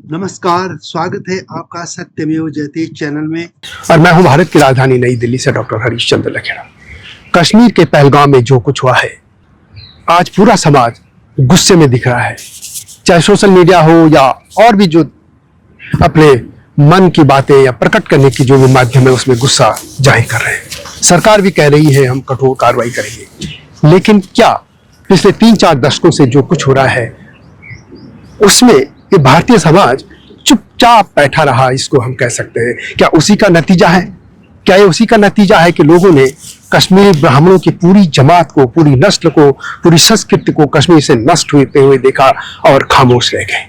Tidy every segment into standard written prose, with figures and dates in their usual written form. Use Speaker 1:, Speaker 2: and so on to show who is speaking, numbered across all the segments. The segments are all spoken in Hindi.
Speaker 1: नमस्कार, स्वागत है आपका सत्यमेव जयते चैनल में।
Speaker 2: और मैं हूं भारत की राजधानी नई दिल्ली से डॉक्टर हरीश चंद्र लखेड़ा। कश्मीर के पहलगाम में जो कुछ हुआ है, आज पूरा समाज गुस्से में दिख रहा है। चाहे सोशल मीडिया हो या और भी जो अपने मन की बातें या प्रकट करने की जो भी माध्यम है, उसमें गुस्सा जाहिर कर रहे हैं। सरकार भी कह रही है हम कठोर कार्रवाई करेंगे, लेकिन क्या पिछले 3-4 दशकों से जो कुछ हो रहा है उसमें ये भारतीय समाज चुपचाप बैठा रहा, इसको हम कह सकते हैं। क्या उसी का नतीजा है? क्या ये उसी का नतीजा है कि लोगों ने कश्मीरी ब्राह्मणों की पूरी जमात को, पूरी नस्ल को, पूरी संस्कृति को कश्मीर से नष्ट होते हुए देखा और खामोश रह गए?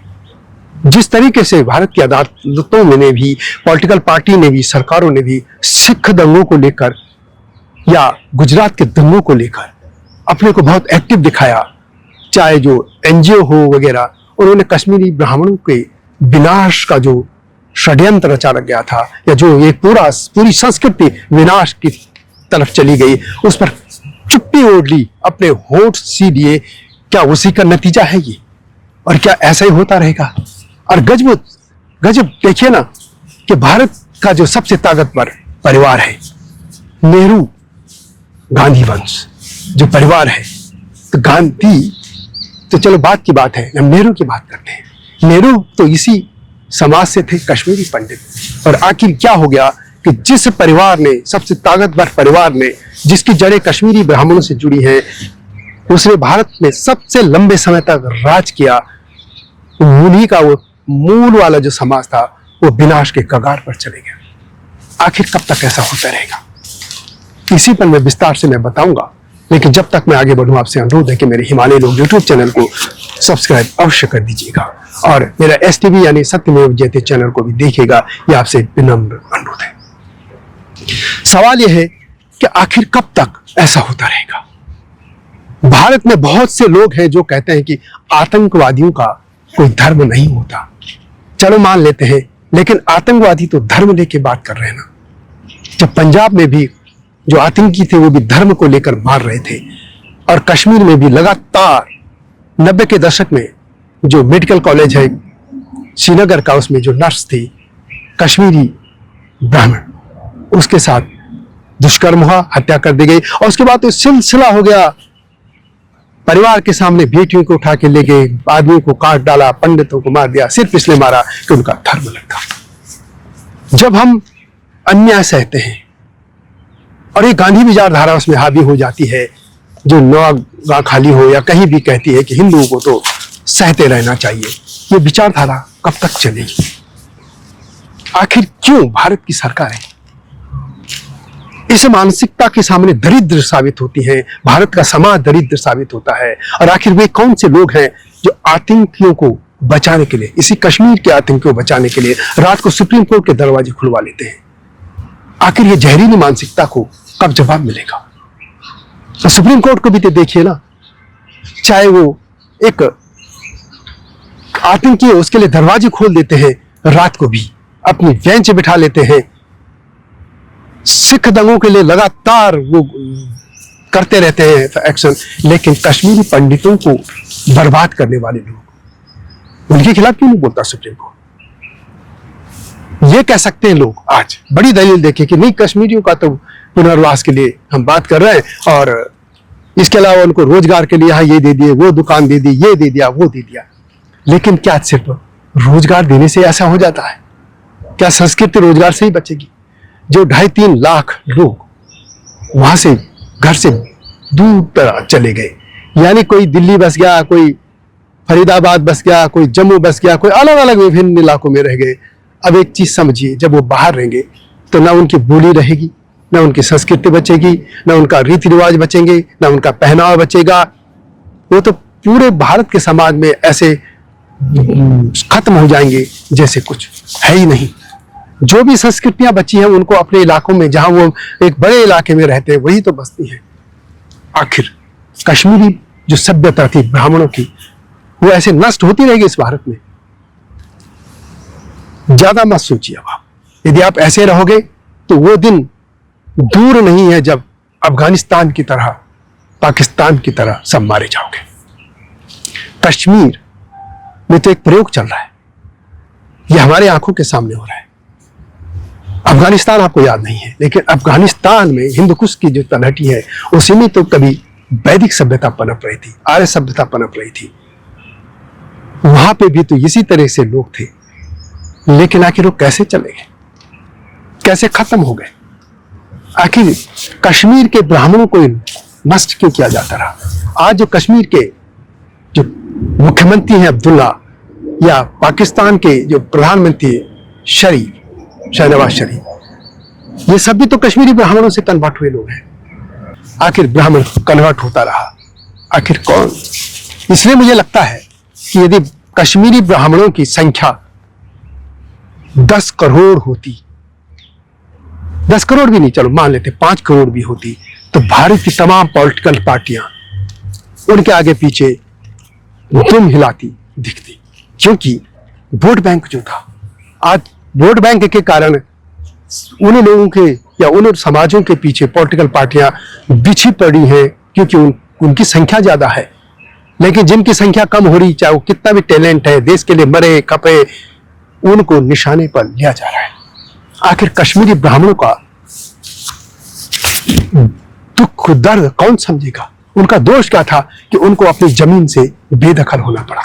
Speaker 2: जिस तरीके से भारत की अदालतों में भी, पॉलिटिकल पार्टी ने भी, सरकारों ने भी सिख दंगों को लेकर या गुजरात के दंगों को लेकर अपने को बहुत एक्टिव दिखाया, चाहे जो एनजीओ हो वगैरह, उन्होंने कश्मीरी ब्राह्मणों के विनाश का जो षड्यंत्र रचा गया था, या जो ये पूरी संस्कृति विनाश की तरफ चली गई, उस पर चुप्पी ओढ़ ली, अपने होठ सी दिए। क्या उसी का नतीजा है ये? और क्या ऐसा ही होता रहेगा? और गजब देखिए ना कि भारत का जो सबसे ताकतवर परिवार है, नेहरू गांधी वंश जो परिवार है, तो गांधी तो चलो बात की बात है, हम नेहरू की बात करते हैं। नेहरू तो इसी समाज से थे, कश्मीरी पंडित। और आखिर क्या हो गया कि जिस परिवार ने, सबसे ताकतवर परिवार ने, जिसकी जड़ें कश्मीरी ब्राह्मणों से जुड़ी हैं, उसने भारत में सबसे लंबे समय तक राज किया। उन्हीं का वो मूल वाला जो समाज था, वो विनाश के कगार पर चले गया। आखिर कब तक ऐसा होता रहेगा? इसी पर मैं विस्तार से मैं बताऊंगा, लेकिन जब तक मैं आगे बढ़ूं, आपसे अनुरोध है कि मेरे हिमालय लोग यूट्यूब चैनल को सब्सक्राइब अवश्य कर दीजिएगा और मेरा STV यानी सत्यमेव जयते चैनल को भी देखिएगा। यह आपसे विनम्र अनुरोध है। सवाल यह है कि आखिर कब तक ऐसा होता रहेगा? भारत में बहुत से लोग हैं जो कहते हैं कि आतंकवादियों का कोई धर्म नहीं होता। चलो मान लेते हैं, लेकिन आतंकवादी तो धर्म लेके बात कर रहे हैं ना। जब पंजाब में भी जो आतंकी थे वो भी धर्म को लेकर मार रहे थे, और कश्मीर में भी लगातार 90 के दशक में जो मेडिकल कॉलेज है श्रीनगर का, उसमें जो नर्स थी कश्मीरी ब्राह्मण, उसके साथ दुष्कर्म हुआ, हत्या कर दी गई। और उसके बाद तो सिलसिला हो गया, परिवार के सामने बेटियों को उठा के ले गए, आदमियों को काट डाला, पंडितों को मार दिया, सिर्फ इसलिए मारा कि उनका धर्म अलग था। जब हम अन्याय सहते हैं और एक गांधी विचारधारा उसमें हावी हो जाती है, जो नौगा खाली हो या कहीं भी कहती है कि हिंदुओं को तो सहते रहना चाहिए, ये विचारधारा कब तक चलेगी? आखिर क्यों भारत की सरकारें इस मानसिकता के सामने दरिद्र साबित होती है? भारत का समाज दरिद्र साबित होता है। और आखिर वे कौन से लोग हैं जो आतंकियों को बचाने के लिए, इसी कश्मीर के आतंकियों को बचाने के लिए रात को सुप्रीम कोर्ट के दरवाजे खुलवा लेते हैं? आखिर ये जहरीली मानसिकता को कब जवाब मिलेगा? तो सुप्रीम कोर्ट को भी तो देखिए ना, चाहे वो एक आतंकी है, उसके लिए दरवाजे खोल देते हैं, रात को भी अपनी बेंच बिठा लेते हैं। सिख दंगों के लिए लगातार वो करते रहते हैं एक्शन, लेकिन कश्मीरी पंडितों को बर्बाद करने वाले लोग, उनके खिलाफ क्यों नहीं बोलता सुप्रीम कोर्ट? ये कह सकते हैं लोग आज बड़ी दलील देखे कि नहीं, कश्मीरियों का तो पुनर्वास के लिए हम बात कर रहे हैं, और इसके अलावा उनको रोजगार के लिए यहाँ ये दे दिए, वो दुकान दे दी, ये दे दिया, वो दे दिया। लेकिन क्या सिर्फ रोजगार देने से ऐसा हो जाता है? क्या संस्कृति रोजगार से ही बचेगी? जो 2.5-3 लाख लोग वहां से, घर से दूर तरह चले गए, यानी कोई दिल्ली बस गया, कोई फरीदाबाद बस गया, कोई जम्मू बस गया, कोई अलग अलग विभिन्न इलाकों में रह गए। अब एक चीज समझिए, जब वो बाहर रहेंगे तो ना उनकी बोली रहेगी, ना उनकी संस्कृति बचेगी, ना उनका रीति रिवाज बचेंगे, ना उनका पहनावा बचेगा। वो तो पूरे भारत के समाज में ऐसे खत्म हो जाएंगे जैसे कुछ है ही नहीं। जो भी संस्कृतियां बची हैं उनको अपने इलाकों में, जहां वो एक बड़े इलाके में रहते हैं, वही तो बसती हैं। आखिर कश्मीरी जो सभ्यता थी ब्राह्मणों की, वो ऐसे नष्ट होती रहेगी इस भारत में? ज्यादा मत सोचिए। अब यदि आप ऐसे रहोगे तो वो दिन दूर नहीं है जब अफगानिस्तान की तरह, पाकिस्तान की तरह सब मारे जाओगे। कश्मीर में तो एक प्रयोग चल रहा है, ये हमारे आंखों के सामने हो रहा है। अफगानिस्तान आपको याद नहीं है, लेकिन अफगानिस्तान में हिंदू कुश की जो तलहटी है उसी में तो कभी वैदिक सभ्यता पनप रही थी, आर्य सभ्यता पनप रही थी। वहां पे भी तो इसी तरह से लोग थे, लेकिन आखिर वो कैसे चले गए, कैसे खत्म हो गए? आखिर कश्मीर के ब्राह्मणों को नष्ट क्यों किया जाता रहा? आज जो कश्मीर के जो मुख्यमंत्री हैं अब्दुल्ला, या पाकिस्तान के जो प्रधानमंत्री शरीफ, शहनवाज शरीफ, ये सब भी तो कश्मीरी ब्राह्मणों से कन्वर्ट हुए लोग हैं। आखिर ब्राह्मण कन्वर्ट होता रहा, आखिर कौन? इसलिए मुझे लगता है कि यदि कश्मीरी ब्राह्मणों की संख्या 10 करोड़ होती, 10 करोड़ भी नहीं, चलो मान लेते 5 करोड़ भी होती, तो भारत की तमाम पॉलिटिकल पार्टियां उनके आगे पीछे दुम हिलाती दिखती। क्योंकि वोट बैंक जो था, आज वोट बैंक के कारण उन लोगों के या उन समाजों के पीछे पॉलिटिकल पार्टियां बिछी पड़ी हैं, क्योंकि उनकी संख्या ज्यादा है। लेकिन जिनकी संख्या कम हो रही, चाहे वो कितना भी टैलेंट है, देश के लिए मरे खपे, उनको निशाने पर लिया जा रहा है। आखिर कश्मीरी ब्राह्मणों का दुख दर्द कौन समझेगा? उनका दोष क्या था कि उनको अपनी जमीन से बेदखल होना पड़ा,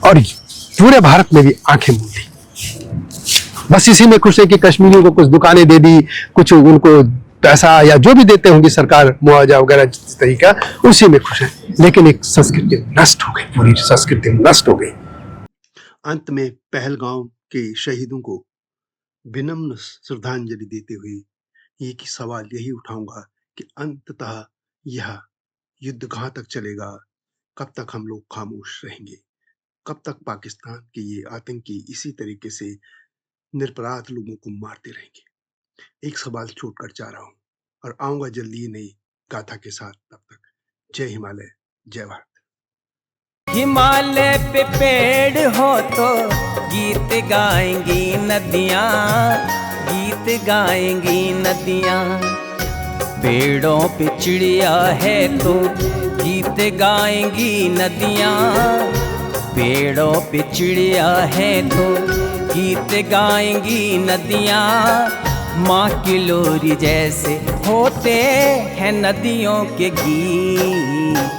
Speaker 2: और पूरे भारत में भी आंखें मूंद दी। बस इसी में खुश है कि कश्मीरियों को कुछ दुकानें दे दी, कुछ उनको पैसा या जो भी देते होंगे सरकार, मुआवजा वगैरह जिस तरीका, उसी में खुश है। लेकिन एक संस्कृति नष्ट हो गई, पूरी संस्कृति नष्ट हो गई।
Speaker 1: अंत में पहलगाम के शहीदों को विनम्र श्रद्धांजलि देते हुए एक ही सवाल यही उठाऊंगा कि अंततः यह युद्ध कहाँ तक चलेगा? कब तक हम लोग खामोश रहेंगे? कब तक पाकिस्तान के ये आतंकी इसी तरीके से निरपराध लोगों को मारते रहेंगे? एक सवाल छोड़कर जा रहा हूं और आऊंगा जल्दी नई गाथा के साथ। तब तक जय हिमालय, जय भारत।
Speaker 3: हिमालय पे पेड़ हो तो गीत गाएंगी नदियाँ, गीत गाएंगी नदियाँ। पेड़ों पे चिड़िया है तो गीत गाएंगी नदियाँ, पेड़ों पे चिड़िया है तो गीत गाएंगी नदियाँ। माँ की लोरी जैसे होते हैं नदियों के गीत।